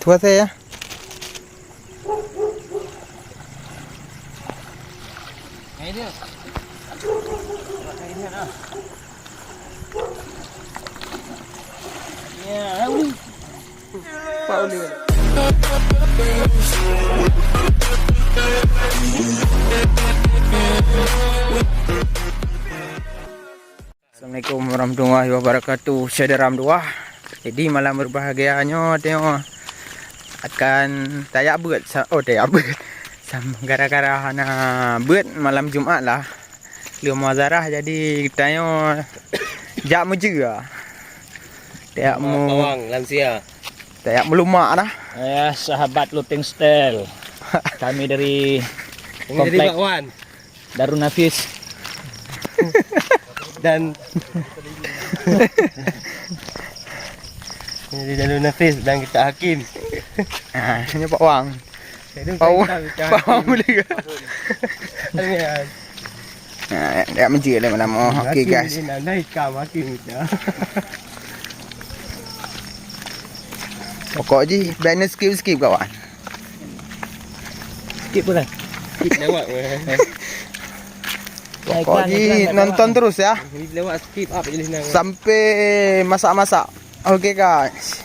Tua saya. Ini dia. Ini dah. Ya, uli. Pak Uli. Assalamualaikum warahmatullahi wabarakatuh. Saudara Ramduah. Jadi malam berbahagianya tengok akan tayak bird. Oh tayak bird. Gara-gara hana bird malam Jumaat lah. Liu Mazarah jadi tanya jak meja. Tayak mu bawang lansia. tayak melumak dah. Ya, sahabat looting style. Kami dari komplek Darun Nafis Dan ini Darun Nafis dan kita Hakim. Ini Pak Wang. Pak Wang boleh ke? Tayak meja lah nama. Okey guys. Ini naik kam Hakim kita. Pokok je banner skip kawan. skip boleh. Skip lewat. Pokok je nonton terus ya. Ini lewat skip up je senang. Sampai masak-masak. Okey guys.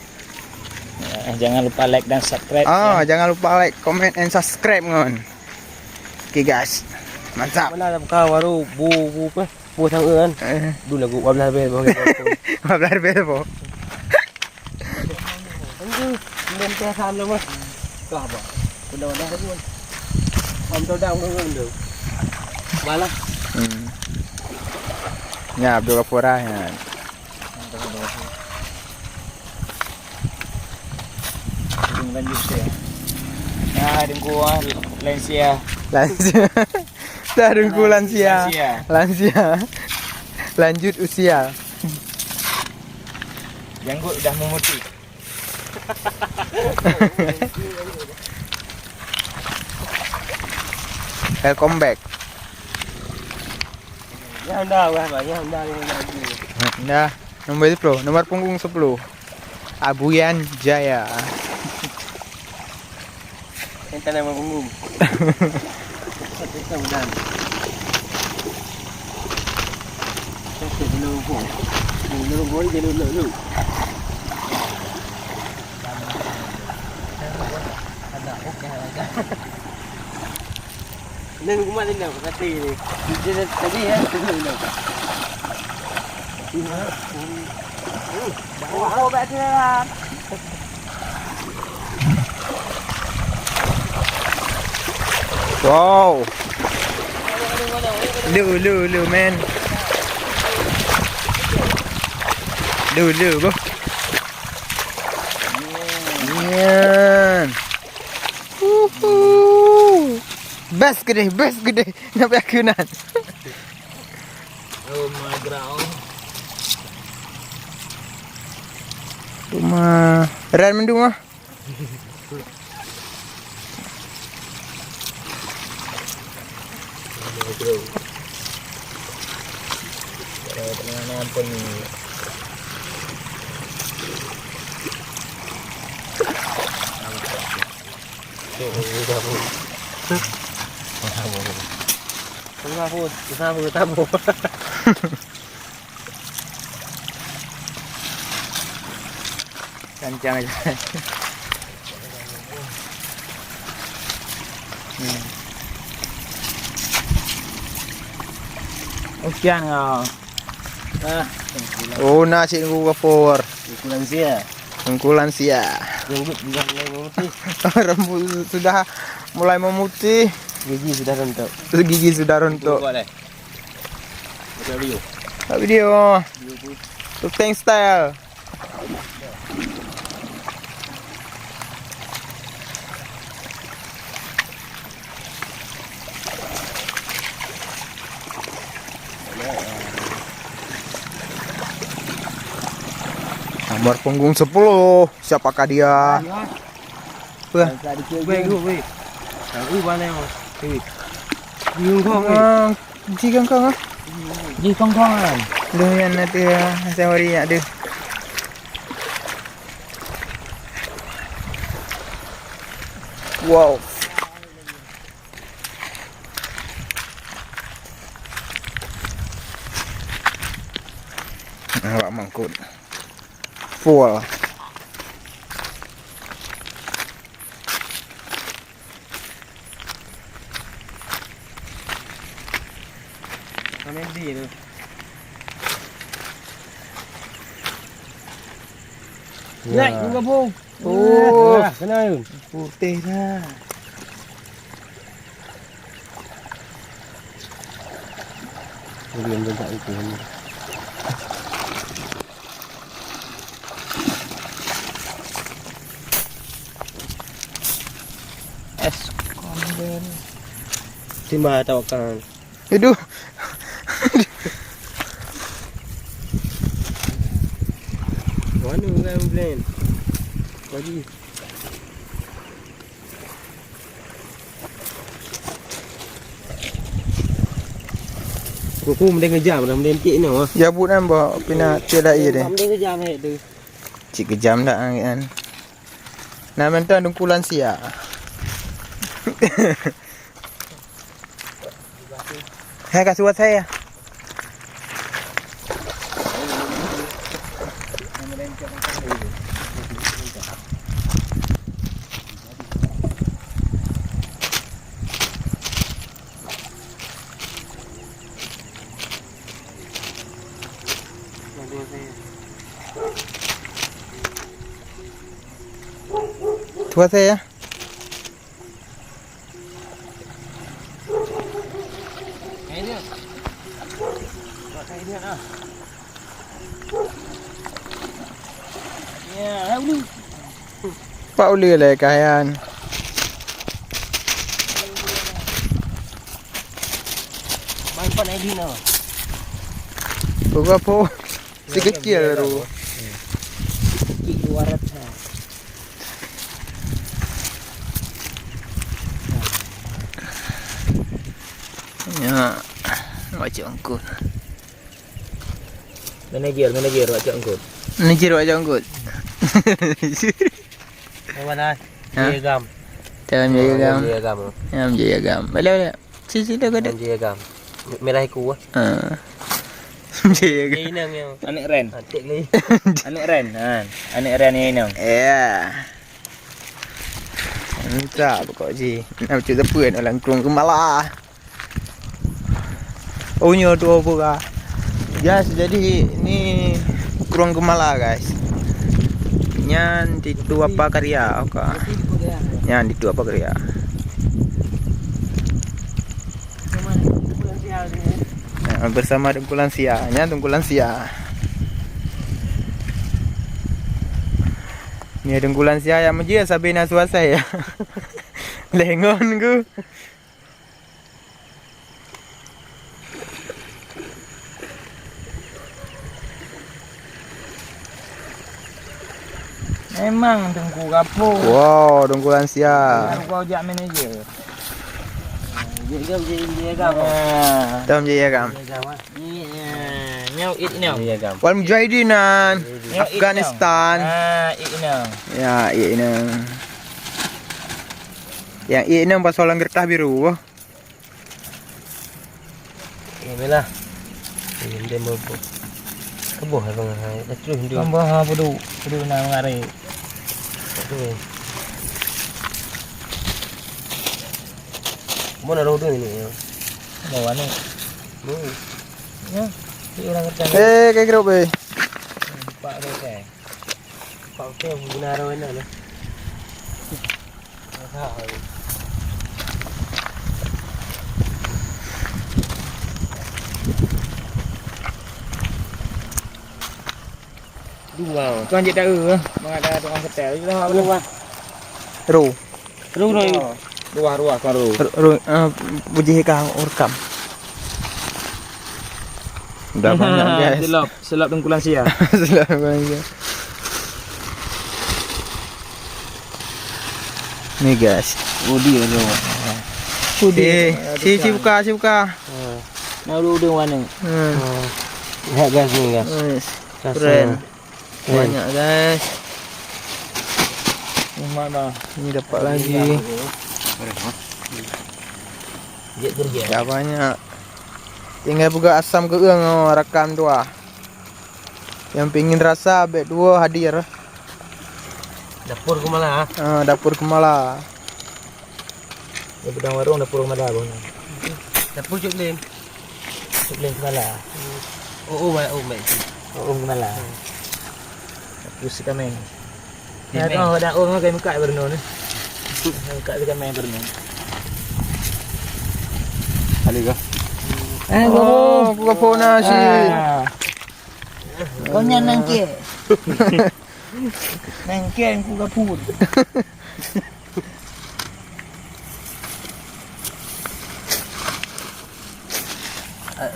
Jangan lupa like dan subscribe. Jangan lupa like, comment and subscribe kan. Okey guys. Mantap. Mana ada buka waru bu apa? Bu sang kan. Du lagu 12 habis bagi. Benar benar. Lên ke tham luôn mà. Có ba. Con đâu đó luôn. Om tao đang ngưng được. Ba lah. Ya, Abdul Ghafur ya. Lanjut ya. Nah, dengku lansia. Lansia. Tarungku lansia. Lansia. Lanjut usia. Janggut dah memutih. Welcome back. Ya anda wah, ya anda lagi. Nah, nomor 10, nomor punggung 10. Abuyan Jaya. Yang tanah mengumum. Kita udah. Kita belum pun. Belum boleh jadi dulu. Nên cũng mà lên nào cái tì này cái gì hết cái gì nào ô bé kia Wow. Lưu men. Lưu bro. Yan. Best gede. Nampak akunan. Oh my god. Rumah Ran mendung ah. Penanganan pun ni. tabu. Kencang aja. Usian kau. Oh, nasi Abdul Ghafur. Kurang sia. Ungkulan sia. Rambut juga mulai memutih. Rambut sudah mulai memutih. Gigi sudah rontok. Gigi sudah rontok. Boleh. Video. Video. Looting style. Nomor punggung 10. Siapakah dia? Wah. Wei. Tahu mana yang? Yung kong. Ji kang kang ah. Ji kong-kongan. Lumayan nanti ya, sehari ada. Wow. Awak mangkut. Full. Kami di tu. Naik juga pun. Oh, kena yun. putih dah. Belum bentak itu. Es kondel. Timba tawakan. Aduh. Mana kan blend? Lagi. Kuku mending kejam dah mending pik ni ah. Jabut kan bawa pina tiada air dia. Mending kejam tu. Cik kejam dah kan. Nak minta dungkulan sia. Hai kasih buat saya. Buat saya. Ini. Buat saya dia ah. Ya, ulu. Pak uli lah kayan. Main pan ID no. Buka po. Si kecil tu. Kik 200. Ya. Macam angkut. Manager buat cak angkut. Ni jiro macam angkut. Mana? Ha? Diagam. Dalam jaya gam. Diagam. Dalam jaya gam. Balik. Sisi dah kada. Diagam. Merah iku ah. Ha. Jaya gam. Inang yang Anik Ren. atik lagi. Anik Ren. Anik Ren ni nang. Ya. Entah pokok ji. Nak cuci tepuan dalam kurung kemala. Oh nyo tu apa kah? Guys, jadi ni kurung kemala guys. Nyan itu apa karya oka. Nyan itu apa karya. Bersama Dengkulan Sia. Nyan Dengkulan Sia. Ni Dengkulan Sia yang menjia Sabina suasai ya. Lengon ku. Memang tengku gapo. Wow, Dengkulan Sia. Kau jak manager. Diagam. Dalam jaya gam. Diagam ah. Nyau it nyau. Diagam. Wal Mujahidinan Afghanistan. It nyau. Ya, ini. Yang ini pasal gertah biru. Inilah. Ini dia bobo. Keboh abang hai. Terus dia. Tambah apa tu? Kudu nak ngari. Tu. Mana roda ini? Bawa ni. Ya. Di orang kerja. Kayak grup eh. Pak roda. Pak tu guna roda ni. Dua. Tuan je tahu. Mengada tukang ketel. Dah apa? Ru. Ruah karu. Ru bujih kang urkam. Udah banyak guys. Selap Dengkulan Sia. Selamat. Ni guys. Udi tu. Si buka. Nak udah mana? Lihat guys ni guys. Guys, Rasa- keren. Banyak guys. Mana? Ini dapat lagi. Ya banyak. Tinggal buka asam keung rakam tu ah. Yang pingin rasa bet dua hadir. Dapur Kumala. Dapur Kemala. Ya pedang warung dapur Kumala pun. Dapur Cuklim. Cuklim Kumala. Oh baik. Oh Kumala. Dapur kami. Ya tahu ada orang kayak muka bernon. Muka dekat main bernon. Kali ke? Oh, buka phone nasi. Kau nyan nangke. Nangke aku kapur.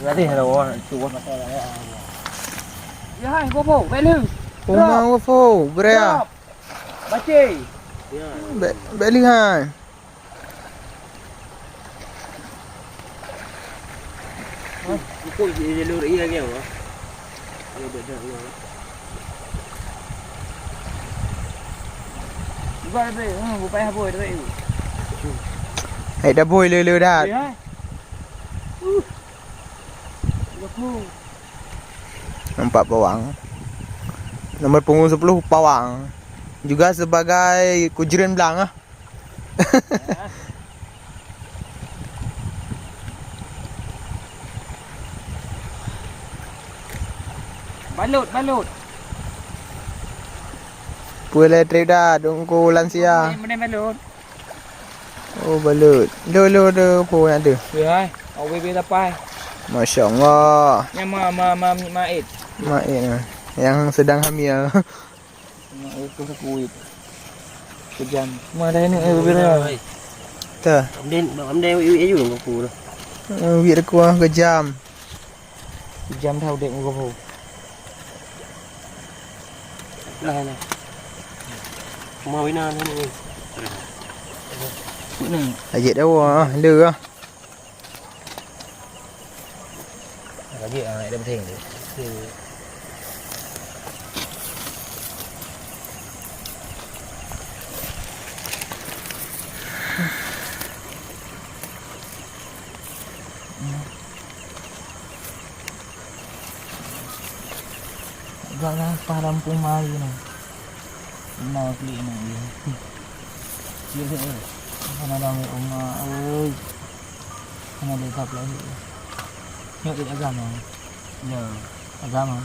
Berarti ada orang cuba masalah ya. Ya hai gopo, belu. Rumah wafo, berea. Baca. Belihan. Ikut jalur iya ke apa? Ya betul. Gua be, gua payah boy tu. Hai dah boy lele dah. Ya. Gopo. Nampak pawang. Nomor punggung 10 pawang. Juga sebagai kujiran belang ah. Balut. Pula trader dongko lansia. Mana balut? Oh balut. Lo pun ada. Ya hai, awak be tapai. Masya-Allah. Yang maid. Mak yang sedang hamil. Itu kuit. Kejam. Mana ini bira. Tah. Amden yêu dulu aku tu. Wir kuah kejam. Kejam tahu dek gopo. Lah. Mau ina ni. Ni. Ajak dah wah, le ah. Lagi ada penting tu. Jangan parampung mari ni. Mau beli ni dia. Dia mana dah rumah. Oi. Mana dia tak lagi. Ni agama. Ya, agama.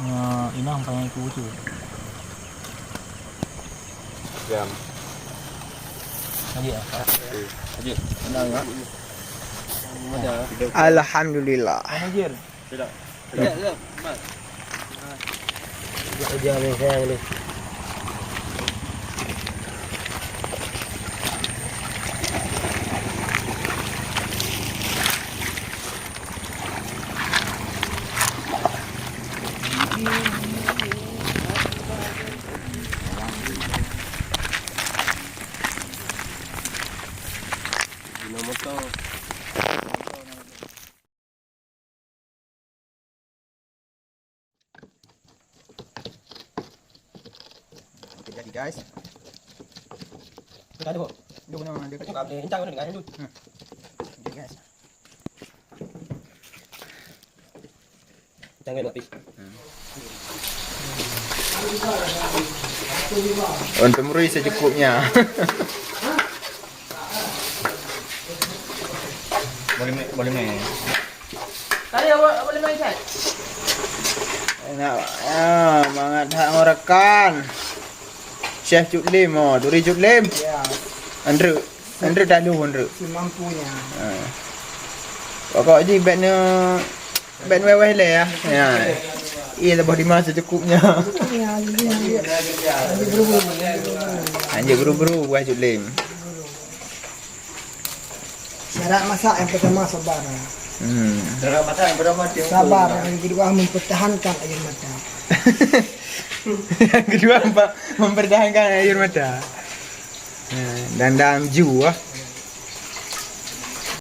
Ya, inang pangai ku tu. Jam. Lagi ah. Haji. Benar ya. Alhamdulillah. Mana jir? Tidak. Ya. Mas. Dia ni saya ni. Jadi guys. Ada kok. Dia guna dia Cakap ni, encang ni kan dulu. Jadi guys. Jangan lapis. Untuk murui secukupnya. Boleh main. Tadi awak boleh main kan? Enak. Mangat hak ngorekan. Chef Cuklim, Duri Cuklim. Ya, Andre dah lu Andre. semampunya. Pokok je bet weh le ya. Ya. Ia lebih di masa cukupnya. Anjir buru-buru buah Cuklim. Syarat masak yang pertama sabar. Dalam mata yang berapa dia? Sabar. Yang kedua mempertahankan air mata. Yang kedua mempertahankan air mata. Dan dalam ju